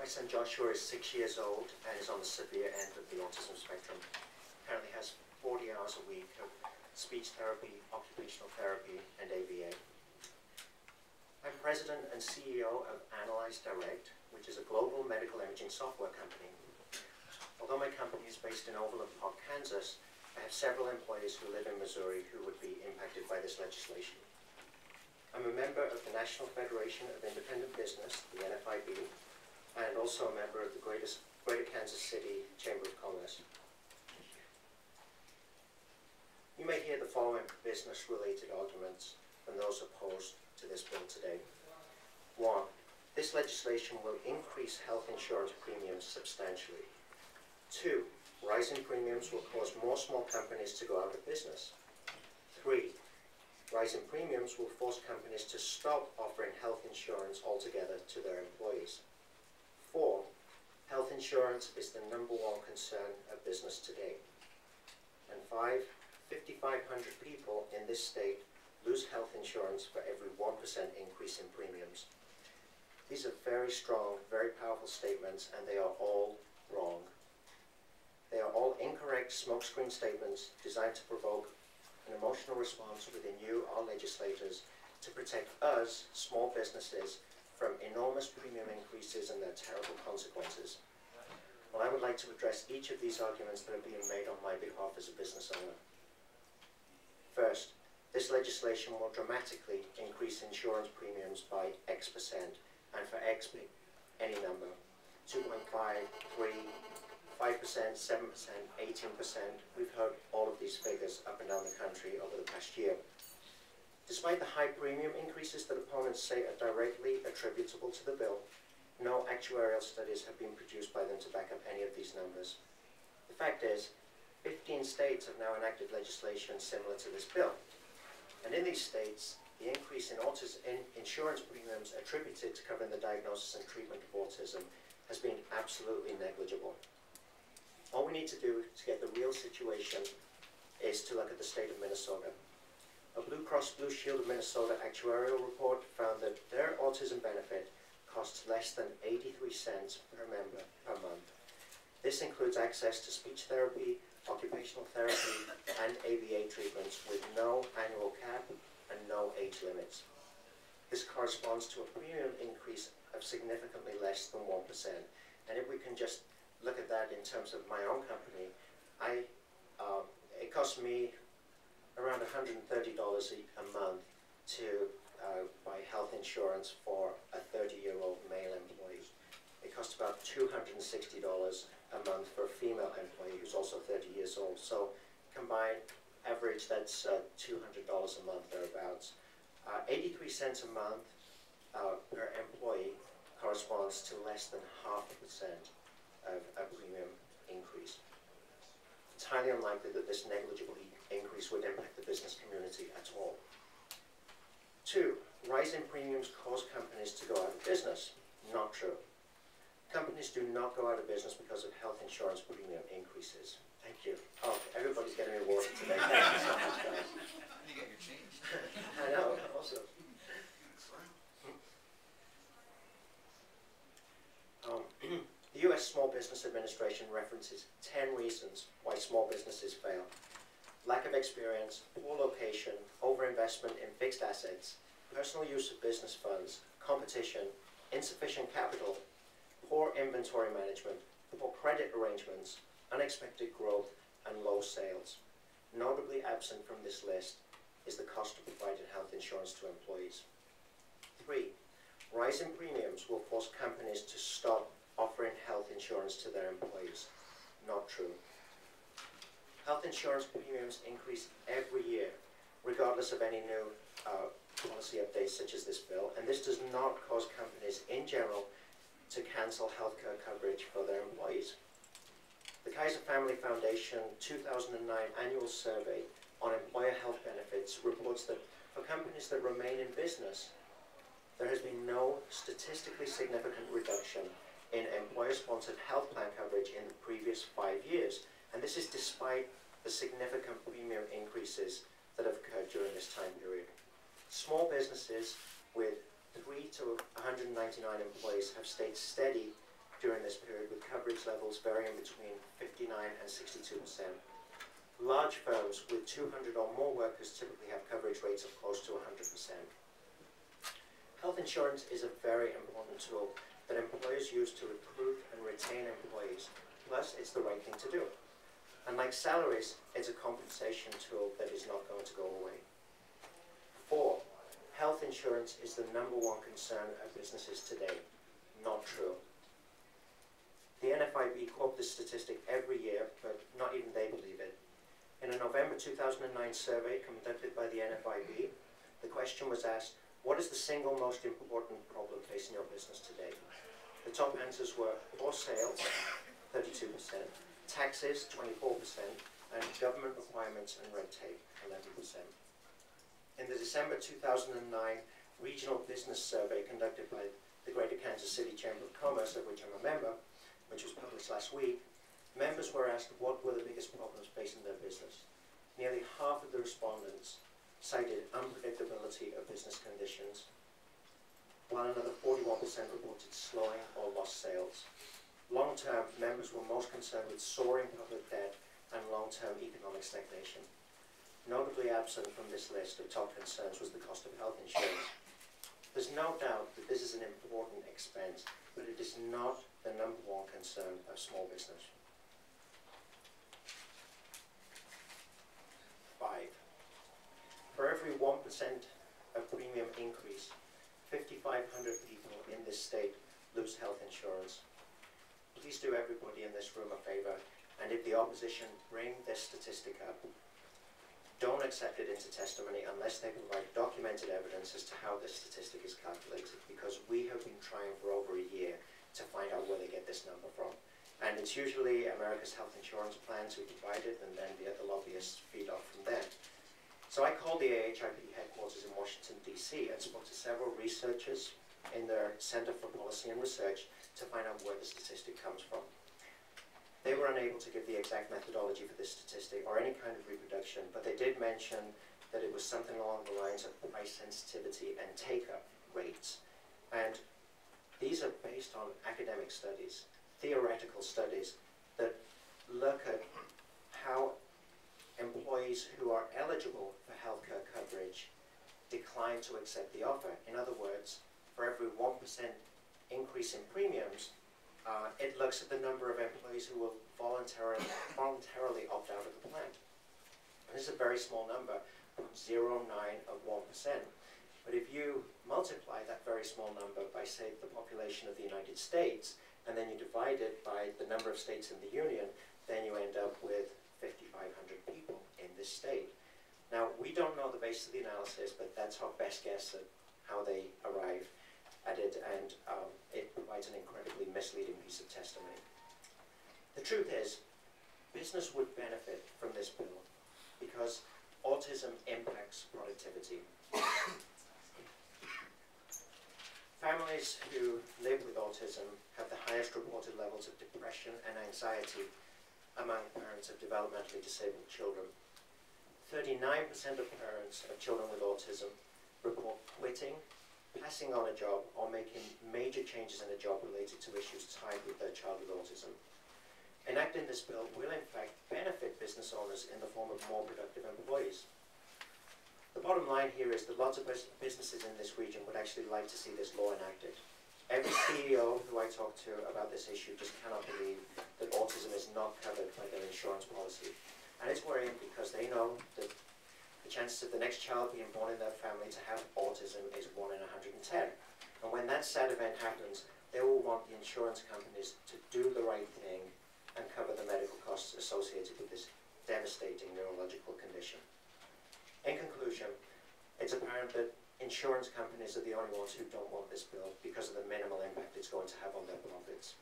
son Joshua is 6 years old and is on the severe end of the autism spectrum. Currently has 40 hours a week of speech therapy, occupational therapy, and ABA. I'm president and CEO of Analyze Direct, which is a global medical imaging software company. Although my company is based in Overland Park, Kansas, I have several employees who live in Missouri who would be impacted by this legislation. I'm a member of the National Federation of Independent Business, the NFIB, and also a member of the Greater Kansas City Chamber of Commerce. You may hear the following business-related arguments from those opposed to this bill today. 1. This legislation will increase health insurance premiums substantially. 2. Rising premiums will cause more small companies to go out of business. 3. Rising premiums will force companies to stop offering health insurance altogether to their employees. 4. Health insurance is the #1 concern of business today. And 5. 5,500 people in this state lose health insurance for every 1% increase in premiums. These are very strong, very powerful statements, and they are all wrong. They are all incorrect smokescreen statements designed to provoke an emotional response within you, our legislators, to protect us, small businesses, from enormous premium increases and their terrible consequences. Well, I would like to address each of these arguments that are being made on my behalf as a business owner. First, this legislation will dramatically increase insurance premiums by X%, and for X be any number, 2.5, 3, 5%, 7%, 18%. We've heard all of these figures up and down the country over the past year. Despite the high premium increases that opponents say are directly attributable to the bill, no actuarial studies have been produced by them to back up any of these numbers. The fact is, 15 states have now enacted legislation similar to this bill. And in these states, the increase in insurance premiums attributed to covering the diagnosis and treatment of autism has been absolutely negligible. All we need to do to get the real situation is to look at the state of Minnesota. A Blue Cross Blue Shield of Minnesota actuarial report found that their autism benefit costs less than 83 cents per member per month. This includes access to speech therapy, occupational therapy, and ABA treatments with no annual cap and no age limits. This corresponds to a premium increase of significantly less than 1%. And if we can just look at that in terms of my own company, it costs me around $130 a month to buy health insurance for a 30-year-old male employee. It costs about $260 a month for a female employee who's also 30 years old. So combined average, that's $200 a month thereabouts. 83 cents a month per employee corresponds to less than 0.5% of a premium increase. It's highly unlikely that this negligible increase would impact the business community at all. 2, rising premiums cause companies to go out of business. Not true. Companies do not go out of business because of health insurance premium increases. Thank you. Oh, everybody's getting me water today. Thank you so much, guys. You got your change. I know, also. The U.S. Small Business Administration references 10 reasons why small businesses fail. Lack of experience, poor location, overinvestment in fixed assets, personal use of business funds, competition, insufficient capital, poor inventory management, poor credit arrangements, unexpected growth, and low sales. Notably absent from this list is the cost of providing health insurance to employees. 3, rising premiums will force companies to stop offering health insurance to their employees. Not true. Health insurance premiums increase every year, regardless of any new policy updates such as this bill, and this does not cause companies in general to cancel healthcare coverage for their employees. The Kaiser Family Foundation 2009 annual survey on employer health benefits reports that for companies that remain in business, there has been no statistically significant reduction in employer-sponsored health plan coverage in the previous 5 years. And this is despite the significant premium increases that have occurred during this time period. Small businesses with 3 to 199 employees have stayed steady during this period, with coverage levels varying between 59 and 62%. Large firms with 200 or more workers typically have coverage rates of close to 100%. Health insurance is a very important tool that employers use to recruit and retain employees, plus it's the right thing to do. Unlike salaries, it's a compensation tool that is not going to go away. 4, health insurance is the #1 concern of businesses today. Not true. The NFIB quote this statistic every year, but not even they believe it. In a November 2009 survey conducted by the NFIB, the question was asked, what is the single most important problem facing your business today? The top answers were poor sales, 32%, taxes, 24%, and government requirements and red tape, 11%. In the December 2009 regional business survey conducted by the Greater Kansas City Chamber of Commerce, of which I'm a member, which was published last week, members were asked what were the biggest problems facing their business. Nearly half of the respondents cited unpredictability of business conditions, while another 41% reported slowing or lost sales. Long-term, members were most concerned with soaring public debt and long-term economic stagnation. Notably absent from this list of top concerns was the cost of health insurance. There's no doubt that this is an important expense, but it is not the #1 concern of small business. 5. For every 1% of premium increase, 5,500 people in this state lose health insurance. Please do everybody in this room a favor, and if the opposition bring this statistic up, don't accept it into testimony unless they provide documented evidence as to how this statistic is calculated, because we have been trying for over a year to find out where they get this number from. And it's usually America's health insurance plans who provide it, and then the lobbyists feed off from there. So I called the AHIP headquarters in Washington, D.C. and spoke to several researchers in their Center for Policy and Research to find out where the statistic comes from. They were unable to give the exact methodology for this statistic or any kind of reproduction, but they did mention that it was something along the lines of price sensitivity and take-up rates. And these are based on academic studies, theoretical studies that look at how employees who are eligible for healthcare coverage decline to accept the offer. In other words, for every 1% increase in premiums, it looks at the number of employees who will voluntarily opt out of the plan. And this is a very small number, 0.09 of 1%. But if you multiply that very small number by, say, the population of the United States, and then you divide it by the number of states in the Union, then you end up with 5,500 people in this state. Now, we don't know the basis of the analysis, but that's our best guess at how they arrive at it, and it provides an incredibly misleading piece of testimony. The truth is, business would benefit from this bill because autism impacts productivity. Families who live with autism have the highest reported levels of depression and anxiety among parents of developmentally disabled children. 39% of parents of children with autism report quitting, passing on a job, or making major changes in a job related to issues tied with their child with autism. Enacting this bill will in fact benefit business owners in the form of more productive employees. The bottom line here is that lots of businesses in this region would actually like to see this law enacted. Every CEO who I talk to about this issue just cannot believe that autism is not covered by their insurance policy. And it's worrying because they know that the chances of the next child being born in their family to have autism is 1 in 110. And when that sad event happens, they will want the insurance companies to do the right thing and cover the medical costs associated with this devastating neurological condition. In conclusion, it's apparent that insurance companies are the only ones who don't want this bill because of the minimal impact it's going to have on their profits.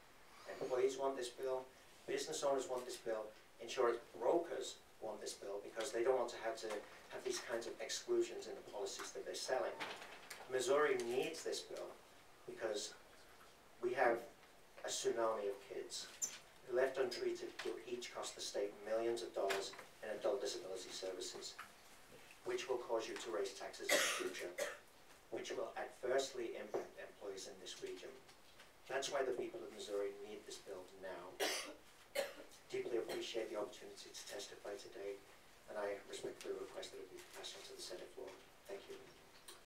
Employees want this bill, business owners want this bill, insurance brokers want this bill because they don't want to have these kinds of exclusions in the policies that they're selling. Missouri needs this bill because we have a tsunami of kids who, left untreated, will each cost the state millions of dollars in adult disability services, which will cause you to raise taxes in the future, which will adversely impact employees in this region. That's why the people of Missouri need this bill now. Deeply appreciate the opportunity to testify today, and I respectfully request